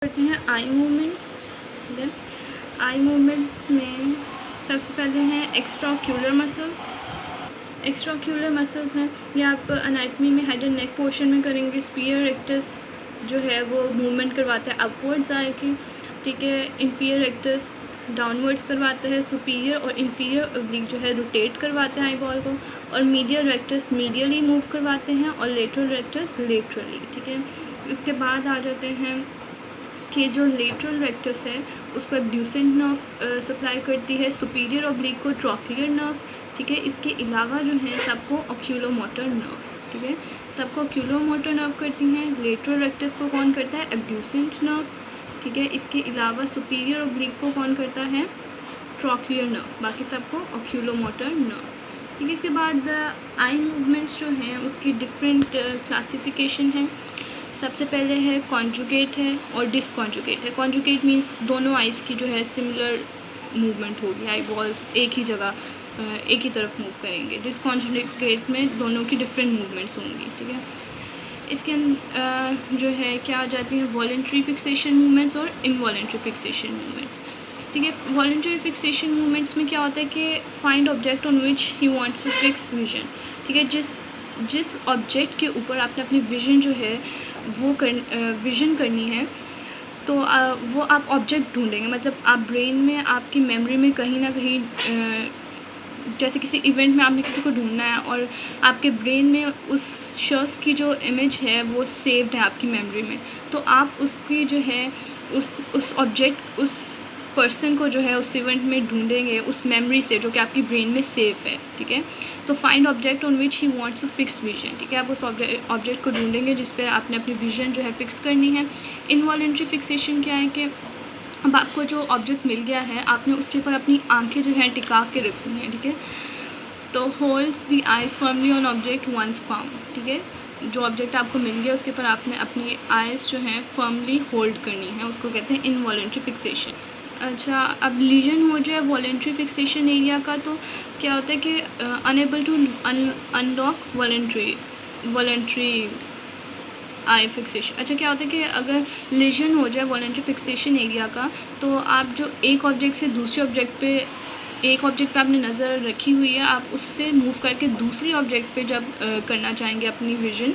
करते हैं eye movements. ठीक है, आई मूवमेंट्स में सबसे पहले हैं एक्स्ट्राक्यूलर मसल्स। एक्स्ट्राक्यूलर मसल्स हैं, ये आप एनाटमी में हेड एंड नेक पोर्शन में करेंगे। स्पीयर रेक्टस जो है वो मूवमेंट करवाता है अपवर्ड्स आए की। ठीक है, इन्फीरियर रेक्टस डाउनवर्ड्स करवाता है। सुपीरियर और इन्फीरियर ऑब्लिक जो है रोटेट करवाते हैं आई बॉल को। और मीडियल रेक्टस मीडियली मूव करवाते हैं और लेटरल रेक्टस लेटरली। ठीक है, इसके बाद आ जाते हैं कि जो लेटरल रेक्टस है उसको एब्ड्यूसेंट नर्व सप्लाई करती है, सुपीरियर ऑब्लिक को ट्रॉक्लियर नर्व। ठीक है, इसके अलावा जो है सबको ऑक्यूलोमोटर नर्व। ठीक है, सबको ऑक्यूलोमोटर नर्व करती हैं। लेटरल रेक्टस को कौन करता है? Abducent nerve. ठीक है, इसके अलावा सुपीरियर ऑब्लिक को कौन करता है? Trochlear nerve. बाकी सबको ऑक्यूलोमोटर नर्व। ठीक है, इसके बाद आई मूवमेंट्स जो हैं उसकी डिफरेंट क्लासिफिकेशन है। सबसे पहले है कॉन्जुगेट है और डिसकॉन्जुगेट है। कॉन्जुगेट मीन्स दोनों आइज़ की जो है सिमिलर मूवमेंट होगी, आई बॉल्स एक ही जगह एक ही तरफ मूव करेंगे। डिसकॉन्जुगेट में दोनों की डिफरेंट मूवमेंट्स होंगी। ठीक है, इसके जो है क्या आ जाती हैं वॉलेंट्री फिक्सेशन मूवमेंट्स और इनवॉलेंट्री फिक्सेशन मूवमेंट्स। ठीक है, वॉलेंट्री फिक्सेशन मूवमेंट्स में क्या होता है कि find object on which he wants to fix vision. ठीक है, जिस ऑब्जेक्ट के ऊपर आपने अपनी विजन जो है वो विजन करनी है, तो वो आप ऑब्जेक्ट ढूंढेंगे। मतलब आप ब्रेन में आपकी मेमोरी में कहीं ना कहीं जैसे किसी इवेंट में आपने किसी को ढूंढना है और आपके ब्रेन में उस शख्स की जो इमेज है वो सेव्ड है आपकी मेमोरी में, तो आप उसकी जो है उस ऑब्जेक्ट उस पर्सन को जो है उस इवेंट में ढूंढेंगे उस मेमोरी से जो कि आपकी ब्रेन में सेव है। ठीक है, तो find object on which he wants to fix vision. ठीक है, आप उस ऑब्जेक्ट को ढूंढेंगे जिस पे आपने अपनी विजन जो है फिक्स करनी है। इनवॉलेंट्री फिक्सेशन क्या है कि अब आपको जो ऑब्जेक्ट मिल गया है आपने उसके ऊपर अपनी आंखें जो है टिका के रखनी है। ठीक है, तो holds the eyes firmly on object once found. ठीक है, जो ऑब्जेक्ट आपको मिल गया उसके ऊपर आपने अपनी आइज़ जो हैं फर्मली होल्ड करनी है, उसको कहते हैं इनवॉलेंट्री फिक्सेशन। अच्छा, अब लीजन हो जाए वॉलेंट्री फिक्सेशन एरिया का तो क्या होता है कि unable to unlock voluntary eye fixation. अच्छा, क्या होता है कि अगर लीजन हो जाए वॉलेंट्री फिक्सेशन एरिया का तो आप जो एक ऑब्जेक्ट से दूसरे ऑब्जेक्ट पे आपने नज़र रखी हुई है, आप उससे मूव करके दूसरी ऑब्जेक्ट पे जब करना चाहेंगे अपनी विजन,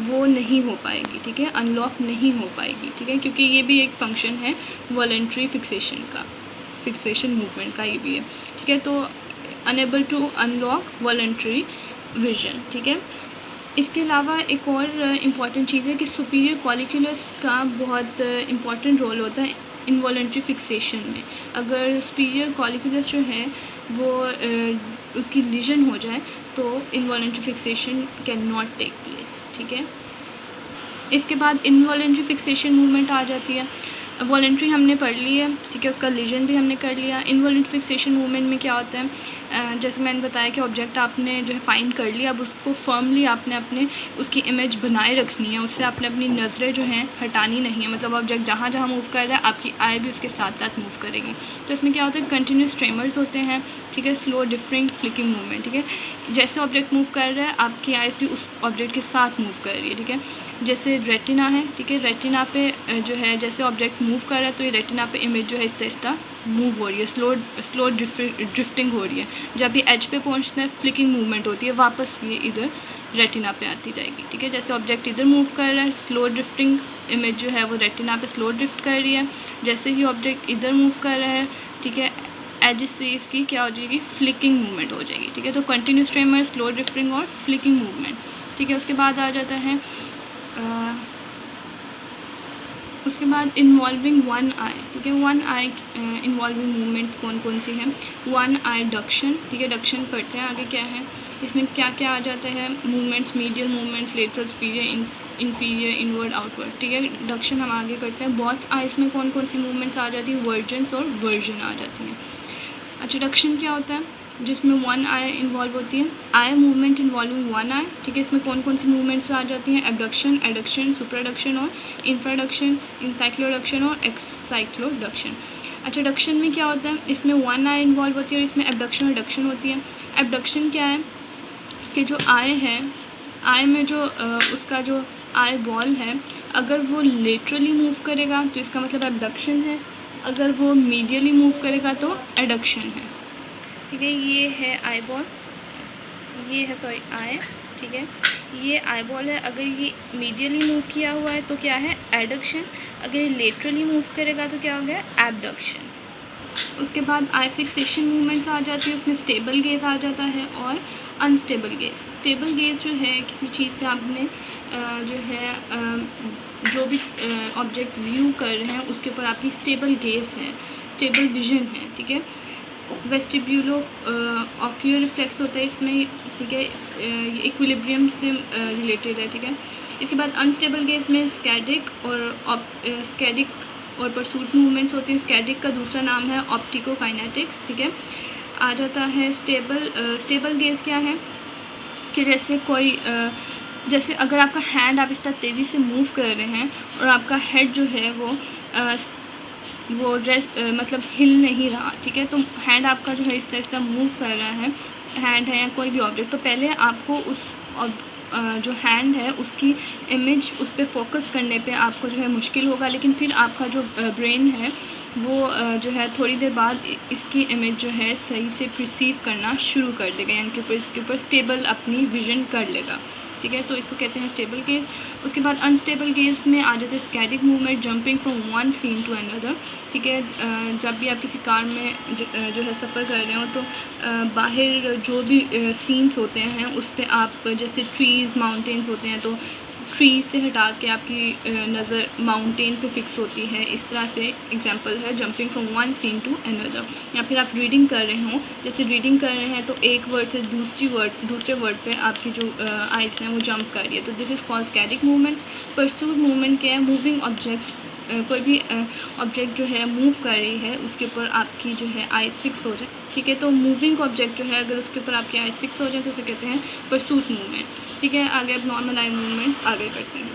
वो नहीं हो पाएगी। ठीक है, अनलॉक नहीं हो पाएगी। ठीक है, क्योंकि ये भी एक फंक्शन है वॉलेंट्री फिक्सेशन मूवमेंट का ये भी है। ठीक है, तो unable to unlock voluntary vision. ठीक है, इसके अलावा एक और इम्पॉर्टेंट चीज़ है कि सुपीरियर कॉलिक्यूलस का बहुत इम्पॉर्टेंट रोल होता है इनवॉलेंट्री फिक्सेशन में। अगर सुपीरियर कॉलिक्यूलस जो है वो उसकी लीजन हो जाए तो involuntary fixation can not take place. ठीक है, इसके बाद इनवॉलेंट्री फिक्सेशन मूवमेंट आ जाती है। वॉलेंट्री हमने पढ़ ली है। ठीक है, उसका लीजन भी हमने कर लिया। इनवॉलेंट्री फिक्सेशन मूवमेंट में क्या होता है, जैसे मैंने बताया कि ऑब्जेक्ट आपने जो है फाइंड कर लिया, अब उसको फर्मली आपने अपने उसकी इमेज बनाए रखनी है, उससे आपने अपनी नज़रें जो हैं हटानी नहीं है। मतलब ऑब्जेक्ट जहाँ जहाँ मूव कर रहा है आपकी आई भी उसके साथ साथ मूव करेगी। तो इसमें क्या होता है, कंटिन्यूस ट्रेमर्स होते हैं। ठीक है, स्लो डिफरिंग फ्लिकिंग मूवमेंट। ठीक है, जैसे ऑब्जेक्ट मूव कर रहा है आपकी आई भी उस ऑब्जेक्ट के साथ मूव कर रही है। ठीक है, जैसे रेटिना है। ठीक है, रेटिना पे जो है जैसे ऑब्जेक्ट मूव कर रहा है तो ये रेटिना पे इमेज जो है आहिस्ता मूव हो रही है, स्लो ड्रिफ्टिंग हो रही है। जब ये एज पे पहुंचता है फ्लिकिंग मूवमेंट होती है, वापस ये इधर रेटिना पे आती जाएगी। ठीक है, जैसे ऑब्जेक्ट इधर मूव कर रहा है स्लो ड्रिफ्टिंग इमेज जो है वो रेटिना पे स्लो ड्रिफ्ट कर रही है। जैसे ही ऑब्जेक्ट इधर मूव कर रहा है, ठीक है, एज से इसकी क्या हो जाएगी, फ्लिकिंग मूवमेंट हो जाएगी। ठीक है, तो कंटिन्यूस ट्रेमर, स्लो ड्रिफ्टिंग और फ्लिकिंग मूवमेंट। ठीक है, उसके बाद आ जाता है उसके बाद इन्वॉल्विंग वन आई। ठीक है, वन आई इन्वॉल्विंग मूवमेंट्स कौन कौन सी हैं। वन आई डक्शन। ठीक है, डक्शन पढ़ते हैं आगे क्या है, इसमें क्या क्या आ जाता है movements, medial movements, lateral, superior, inferior, inward, outward. ठीक है, डक्शन हम आगे करते हैं। बहुत आइस में कौन कौन सी मूवमेंट्स आ जाती है, वर्जन्स और वर्जन आ जाती हैं। अच्छा, डक्शन क्या होता है, जिसमें वन आई इन्वॉल्व होती है। आई मूवमेंट इन्वॉल्विंग वन आई। ठीक है, इसमें कौन कौन सी मूवमेंट्स आ जाती हैं, एबडक्शन, एडक्शन, सुपराडक्शन और इंफ्राडक्शन, इंसाइक्लोडक्शन और एक्साइक्लोडक्शन। अच्छा, डक्शन में क्या होता है, इसमें वन आई इन्वॉल्व होती है और इसमें एबडक्शन और डक्शन होती है। एबडक्शन क्या है कि जो आई है, आई में जो उसका जो आई बॉल है अगर वो लेटरली मूव करेगा तो इसका मतलब एबडक्शन है, अगर वो मीडियली मूव करेगा तो एडक्शन है। ठीक है, ये है आई बॉल, ये है सॉरी आई, ठीक है, ये आई बॉल है। अगर ये मीडियली मूव किया हुआ है तो क्या है, एडक्शन। अगर ये लेटरली मूव करेगा तो क्या हो गया, एबडक्शन। उसके बाद आई फिक्सेशन मूवमेंट्स आ जाती है, उसमें स्टेबल गेज आ जाता है और अनस्टेबल गेज। स्टेबल गेज जो है किसी चीज़ पे आपने जो है जो भी ऑब्जेक्ट व्यू कर रहे हैं उसके ऊपर आपकी स्टेबल गेज है, स्टेबल विजन है। ठीक है, वेस्टिब्यूलो ऑक्यूलर रिफ्लेक्स होता है इसमें। ठीक है, ये इक्विलिब्रियम से रिलेटेड है। ठीक है, इसके बाद अनस्टेबल गेज में स्कैडिक और परसूट मूवमेंट्स होते हैं। स्कैडिक का दूसरा नाम है ऑप्टिकोकाइनेटिक्स। ठीक है, आ जाता है स्टेबल गेज क्या है कि जैसे अगर आपका हैंड आप इस तरह तेज़ी से मूव कर रहे हैं और आपका हेड जो है वो मतलब हिल नहीं रहा। ठीक है, तो हैंड आपका जो है इस तरह मूव कर रहा है, हैंड है या कोई भी ऑब्जेक्ट, तो पहले आपको उस जो हैंड है उसकी इमेज उस पर फोकस करने पे आपको जो है मुश्किल होगा, लेकिन फिर आपका जो ब्रेन है वो जो है थोड़ी देर बाद इसकी इमेज जो है सही से परसीव करना शुरू कर देगा, यानी कि इसके ऊपर स्टेबल अपनी विजन कर लेगा। ठीक है, तो इसको कहते हैं स्टेबल गेज। उसके बाद अनस्टेबल गेज में आ जाते हैं saccadic movement, jumping from one scene to another. ठीक है, जब भी आप किसी कार में जो है सफ़र कर रहे हो तो बाहर जो भी सीन्स होते हैं उस पर आप जैसे ट्रीज़ माउंटेन्स होते हैं तो ट्रीज से हटा के आपकी नज़र माउंटेन पे फिक्स होती है। इस तरह से एग्जांपल है jumping from one scene to another. या फिर आप रीडिंग कर रहे हो, जैसे रीडिंग कर रहे हैं तो एक वर्ड से दूसरे वर्ड पे आपकी जो आइज़ हैं वो जंप कर रही है, तो this is called saccadic movements. Pursuit movement क्या है, मूविंग ऑब्जेक्ट, कोई भी ऑब्जेक्ट जो है मूव कर रही है उसके ऊपर आपकी जो है आइज़ फिक्स हो जाए। ठीक है, तो मूविंग ऑब्जेक्ट जो है अगर उसके ऊपर आपकी आइज़ फिक्स हो जाए तो उसे कहते हैं परसूट मूवमेंट। ठीक है, आगे अब नॉर्मल आई मूवमेंट्स आगे करते हैं।